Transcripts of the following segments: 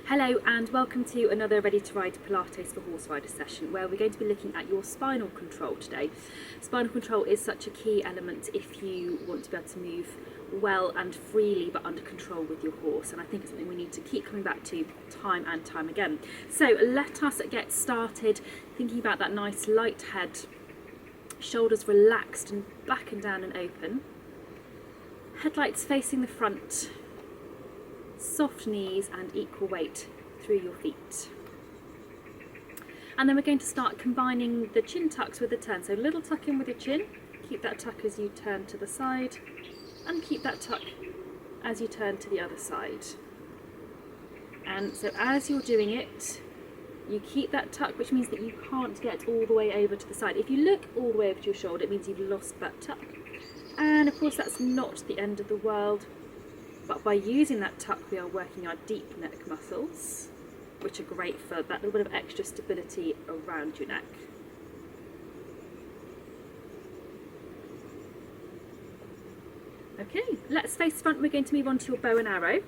Hello and welcome to another Ready to Ride Pilates for Horse Riders session, where we're going to be looking at your spinal control today. Spinal control is such a key element if you want to be able to move well and freely but under control with your horse, and I think it's something we need to keep coming back to time and time again. So let us get started thinking about that nice light head, shoulders relaxed and back and down and open, headlights facing the front, soft knees and equal weight through your feet. And then we're going to start combining the chin tucks with the turn. So little tuck in with your chin, keep that tuck as you turn to the side, and keep that tuck as you turn to the other side. And so as you're doing it, you keep that tuck, which means that you can't get all the way over to the side. If you look all the way over to your shoulder, it means you've lost that tuck. And of course that's not the end of the world. But by using that tuck, we are working our deep neck muscles, which are great for that little bit of extra stability around your neck. Okay, let's face front. We're going to move on to your bow and arrow.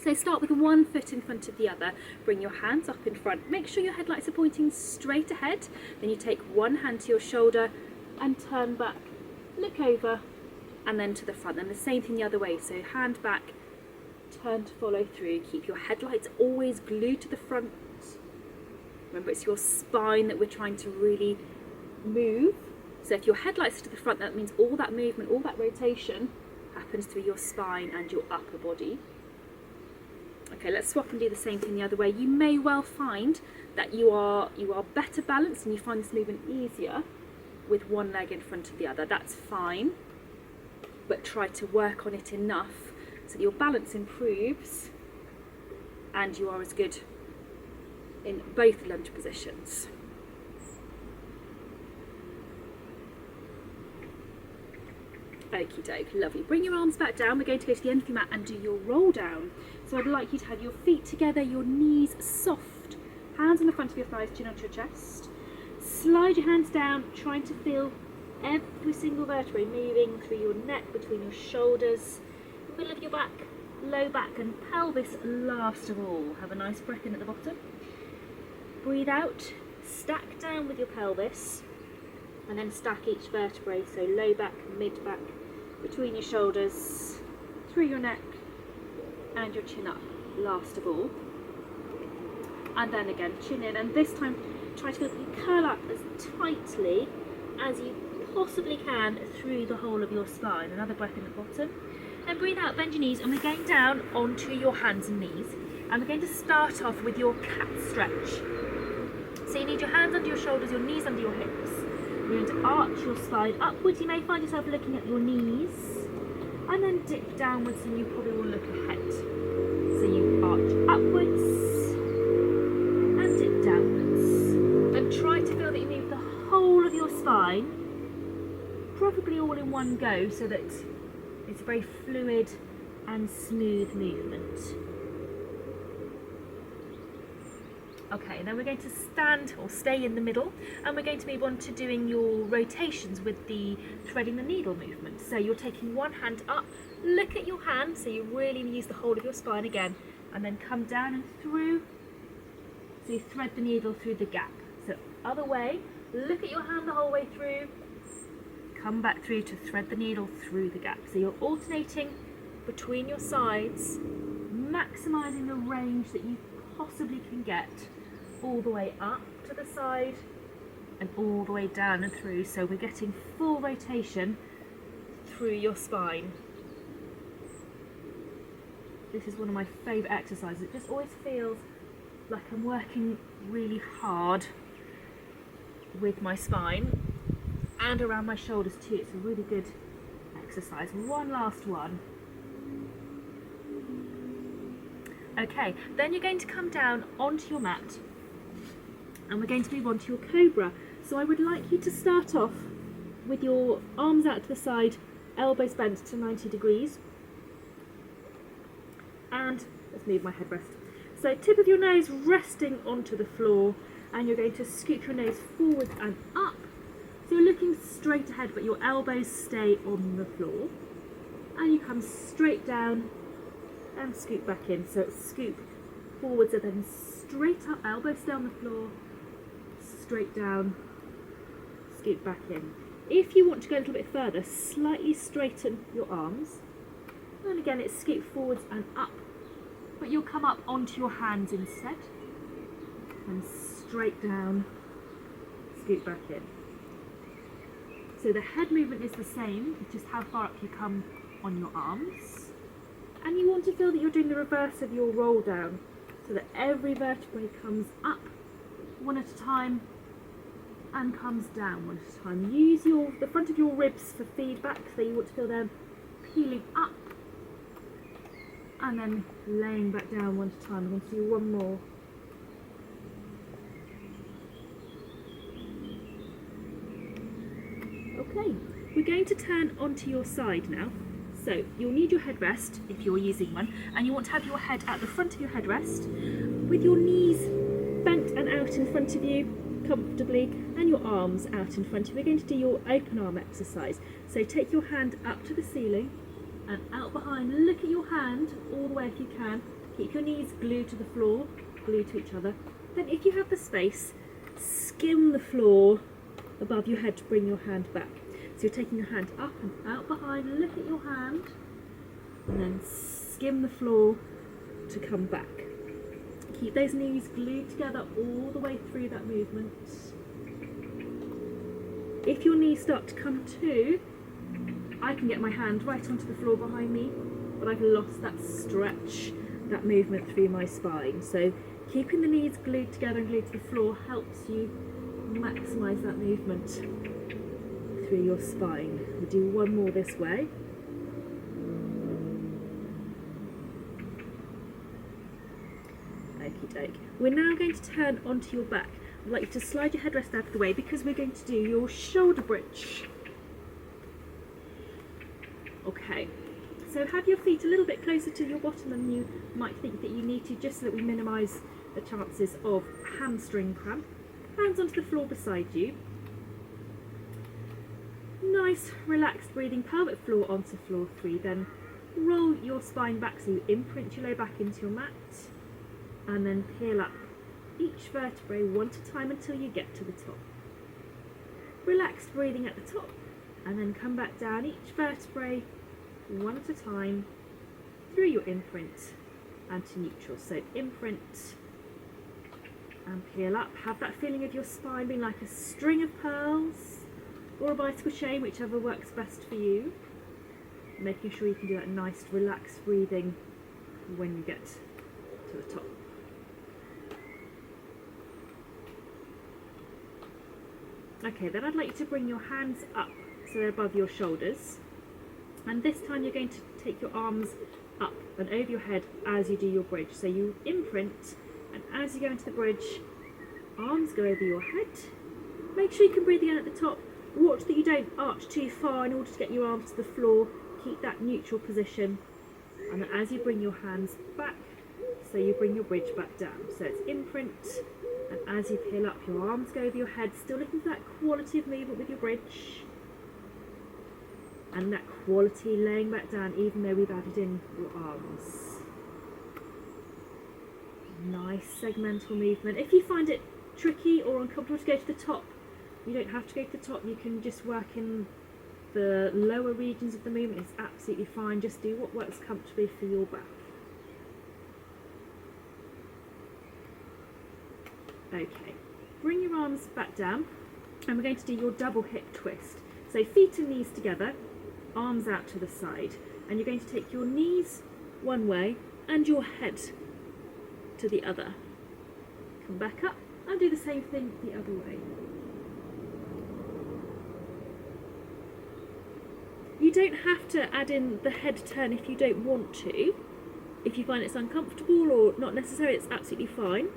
So start with one foot in front of the other. Bring your hands up in front. Make sure your headlights are pointing straight ahead. Then you take one hand to your shoulder and turn back, look over, and then to the front, and the same thing the other way. So hand back, turn to follow through. Keep your headlights always glued to the front. Remember, it's your spine that we're trying to really move. So if your headlights are to the front, that means all that movement, all that rotation happens through your spine and your upper body. Okay, let's swap and do the same thing the other way. You may well find that you are better balanced and you find this movement easier with one leg in front of the other. That's fine, but try to work on it enough so that your balance improves and you are as good in both lunge positions. Okie doke, lovely. Bring your arms back down. We're going to go to the end of your mat and do your roll down. So I'd like you to have your feet together, your knees soft, hands on the front of your thighs, chin onto your chest. Slide your hands down, trying to feel every single vertebrae moving through your neck, between your shoulders, middle of your back, low back and pelvis last of all. Have a nice breath in at the bottom. Breathe out, stack down with your pelvis, and then stack each vertebrae, so low back, mid back, between your shoulders, through your neck and your chin up last of all. And then again, chin in, and this time try to feel that you curl up as tightly as you possibly can through the whole of your spine. Another breath in the bottom. Then breathe out, bend your knees, and we're going down onto your hands and knees. And we're going to start off with your cat stretch. So you need your hands under your shoulders, your knees under your hips. You're going to arch your spine upwards. You may find yourself looking at your knees, and then dip downwards, and you probably will look ahead. So you arch upwards and dip downwards. And try to feel that you move the whole of your spine, probably all in one go, so that it's a very fluid and smooth movement. Okay, then we're going to stand or stay in the middle, and we're going to move on to doing your rotations with the threading the needle movement. So you're taking one hand up, look at your hand, so you really use the whole of your spine again, and then come down and through, so you thread the needle through the gap. So other way, look at your hand the whole way through, come back through to thread the needle through the gap. So you're alternating between your sides, maximising the range that you possibly can get, all the way up to the side and all the way down and through. So we're getting full rotation through your spine. This is one of my favourite exercises. It just always feels like I'm working really hard with my spine and around my shoulders too. It's a really good exercise. One last one. Okay, then you're going to come down onto your mat and we're going to move on to your Cobra. So I would like you to start off with your arms out to the side, elbows bent to 90 degrees. And let's move my headrest. So tip of your nose resting onto the floor, and you're going to scoop your nose forward and up. So you're looking straight ahead, but your elbows stay on the floor. And you come straight down and scoop back in. So scoop forwards and then straight up, elbows stay on the floor, straight down, scoot back in. If you want to go a little bit further, slightly straighten your arms. And again, it's scoot forwards and up, but you'll come up onto your hands instead. And straight down, scoot back in. So the head movement is the same, it's just how far up you come on your arms. And you want to feel that you're doing the reverse of your roll down, so that every vertebrae comes up one at a time and comes down one at a time. Use the front of your ribs for feedback, so you want to feel them peeling up and then laying back down one at a time. I'm going to do one more. Okay, we're going to turn onto your side now. So you'll need your headrest if you're using one, and you want to have your head at the front of your headrest with your knees bent and out in front of you comfortably and your arms out in front of you. We're going to do your open arm exercise. So take your hand up to the ceiling and out behind. Look at your hand all the way if you can. Keep your knees glued to the floor, glued to each other. Then if you have the space, skim the floor above your head to bring your hand back. So you're taking your hand up and out behind, look at your hand, and then skim the floor to come back. Keep those knees glued together all the way through that movement. If your knees start to come to, I can get my hand right onto the floor behind me, but I've lost that stretch, that movement through my spine. So keeping the knees glued together and glued to the floor helps you maximise that movement through your spine. We'll do one more this way. Okie doke. We're now going to turn onto your back. I'd like you to slide your headrest out of the way because we're going to do your shoulder bridge. Okay, so have your feet a little bit closer to your bottom than you might think that you need to, just so that we minimise the chances of hamstring cramp. Hands onto the floor beside you. Nice relaxed breathing, pelvic floor onto floor 3, then roll your spine back so you imprint your low back into your mat, and then peel up each vertebrae one at a time until you get to the top. Relaxed breathing at the top, and then come back down each vertebrae one at a time through your imprint and to neutral. So imprint and peel up. Have that feeling of your spine being like a string of pearls or a bicycle chain, whichever works best for you. Making sure you can do that nice relaxed breathing when you get to the top. Okay, then I'd like you to bring your hands up so they're above your shoulders, and this time you're going to take your arms up and over your head as you do your bridge. So you imprint, and as you go into the bridge, arms go over your head. Make sure you can breathe again at the top. Watch that you don't arch too far in order to get your arms to the floor. Keep that neutral position, and then as you bring your hands back, so you bring your bridge back down. So it's imprint, and as you peel up, your arms go over your head, still looking for that quality of movement with your bridge, and that quality laying back down even though we've added in your arms. Nice segmental movement. If you find it tricky or uncomfortable to go to the top, you don't have to go to the top. You can just work in the lower regions of the movement. It's absolutely fine. Just do what works comfortably for your back. Okay, bring your arms back down, and we're going to do your double hip twist. So feet and knees together, arms out to the side, and you're going to take your knees one way and your head to the other. Come back up and do the same thing the other way. You don't have to add in the head turn if you don't want to. If you find it's uncomfortable or not necessary, it's absolutely fine.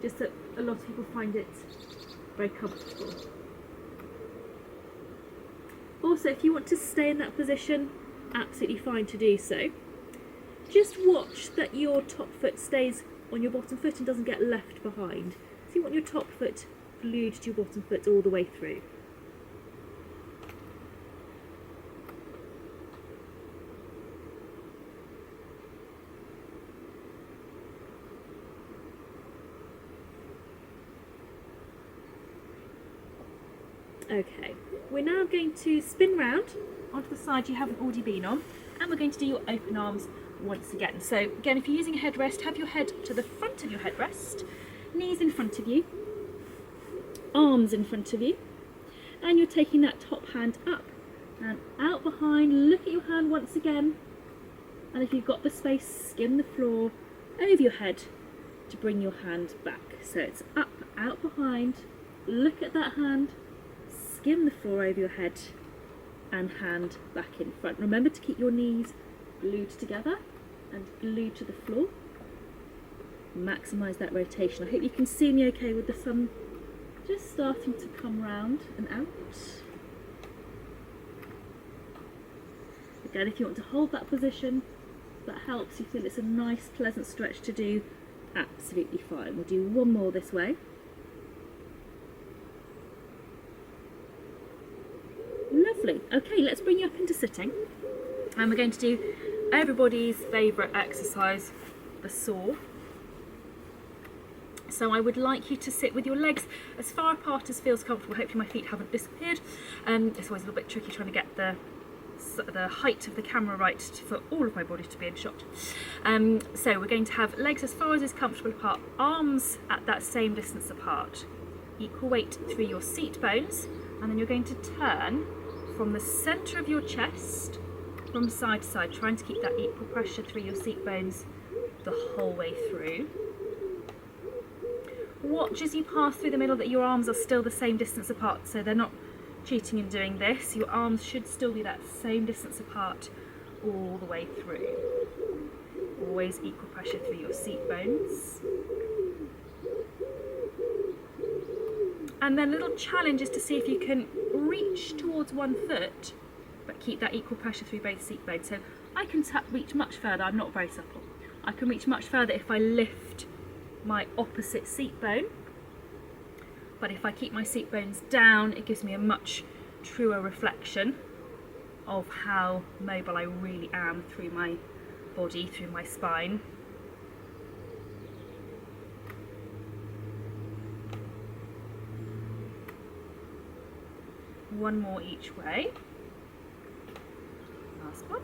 Just that a lot of people find it very comfortable. Also, if you want to stay in that position, absolutely fine to do so. Just watch that your top foot stays on your bottom foot and doesn't get left behind. So you want your top foot glued to your bottom foot all the way through. Okay, we're now going to spin round onto the side you haven't already been on, and we're going to do your open arms once again. So again, if you're using a headrest, have your head to the front of your headrest, knees in front of you, arms in front of you, and you're taking that top hand up and out behind. Look at your hand once again, and if you've got the space, skim the floor over your head to bring your hand back. So it's up, out behind, look at that hand, skim the floor over your head, and hand back in front. Remember to keep your knees glued together and glued to the floor. Maximise that rotation. I hope you can see me okay with the sun just starting to come round and out. Again, if you want to hold that position, that helps you feel it's a nice pleasant stretch to do, absolutely fine. We'll do one more this way. Lovely. Okay, let's bring you up into sitting, and we're going to do everybody's favourite exercise, the saw. So I would like you to sit with your legs as far apart as feels comfortable. Hopefully my feet haven't disappeared. It's always a little bit tricky trying to get the height of the camera right for all of my body to be in shot. So we're going to have legs as far as is comfortable apart, arms at that same distance apart, equal weight through your seat bones, and then you're going to turn from the centre of your chest from side to side, trying to keep that equal pressure through your seat bones the whole way through. Watch as you pass through the middle that your arms are still the same distance apart, so they're not cheating in doing this. Your arms should still be that same distance apart all the way through. Always equal pressure through your seat bones. And then a little challenge is to see if you can reach towards one foot but keep that equal pressure through both seat bones. So I can reach much further. I'm not very supple. I can reach much further if I lift my opposite seat bone, but if I keep my seat bones down, it gives me a much truer reflection of how mobile I really am through my body, through my spine. One more each way. Last one.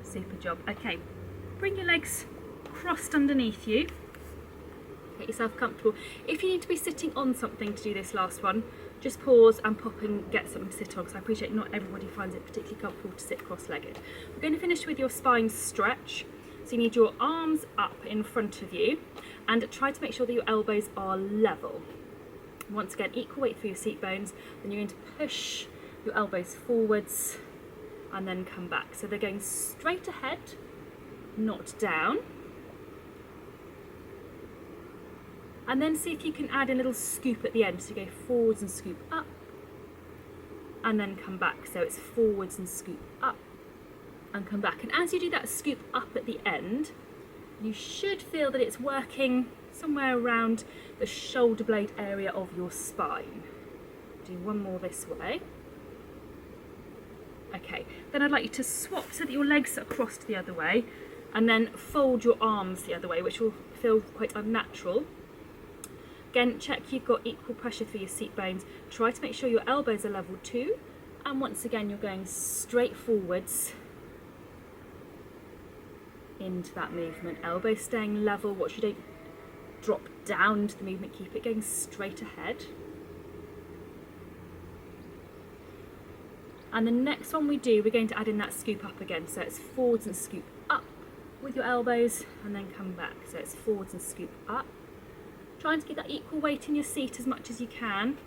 Super job. Okay, bring your legs crossed underneath you. Get yourself comfortable. If you need to be sitting on something to do this last one, just pause and pop and get something to sit on, because I appreciate not everybody finds it particularly comfortable to sit cross-legged. We're going to finish with your spine stretch. So you need your arms up in front of you, and try to make sure that your elbows are level. Once again, equal weight through your seat bones. Then you're going to push your elbows forwards and then come back. So they're going straight ahead, not down. And then see if you can add a little scoop at the end. So you go forwards and scoop up, and then come back. So it's forwards and scoop up, and come back. And as you do that scoop up at the end, you should feel that it's working somewhere around the shoulder blade area of your spine. Do one more this way. Okay, then I'd like you to swap so that your legs are crossed the other way, and then fold your arms the other way, which will feel quite unnatural. Again, check you've got equal pressure through your seat bones. Try to make sure your elbows are level too. And once again, you're going straight forwards into that movement. Elbows staying level. Watch you don't drop down into the movement. Keep it going straight ahead. And the next one we do, we're going to add in that scoop up again. So it's forwards and scoop up with your elbows, and then come back. So it's forwards and scoop up. Trying to get that equal weight in your seat as much as you can.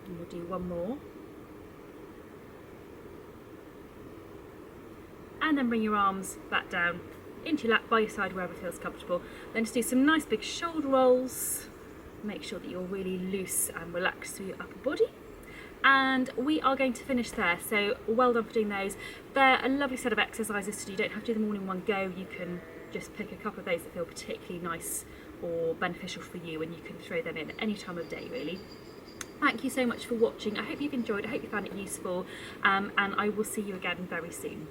And we'll do one more. And then bring your arms back down into your lap by your side, wherever feels comfortable. Then just do some nice big shoulder rolls. Make sure that you're really loose and relaxed through your upper body. And we are going to finish there. So well done for doing those. They're a lovely set of exercises to do. You don't have to do them all in one go. You can just pick a couple of those that feel particularly nice or beneficial for you, and you can throw them in at any time of day really. Thank you so much for watching. I hope you've enjoyed, I hope you found it useful, and I will see you again very soon.